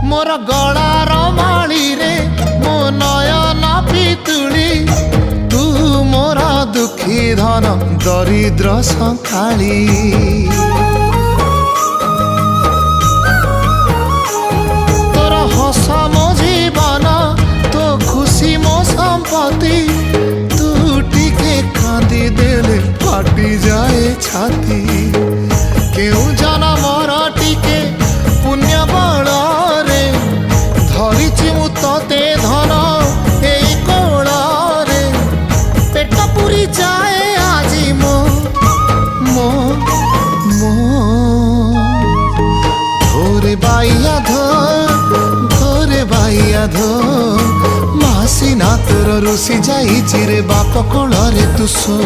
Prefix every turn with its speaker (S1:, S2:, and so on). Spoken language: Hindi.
S1: मोर गलार माली रे मो नयन पितुली तू मोर दुखी धन दरिद्र संखाली तोर हस मो जीवन तो खुशी मो संपत्ति तू टिके कांदी देले फाटी जाए छाती केउ जनमर टिके पुण्य बल रे धरिछि मु तते धन एई कोल रे पेट पुरी जाए आजी मो मो मो धोरे बाइया धो मासी ना तोर रुसी जाई रे बाप कोल रे तू सो।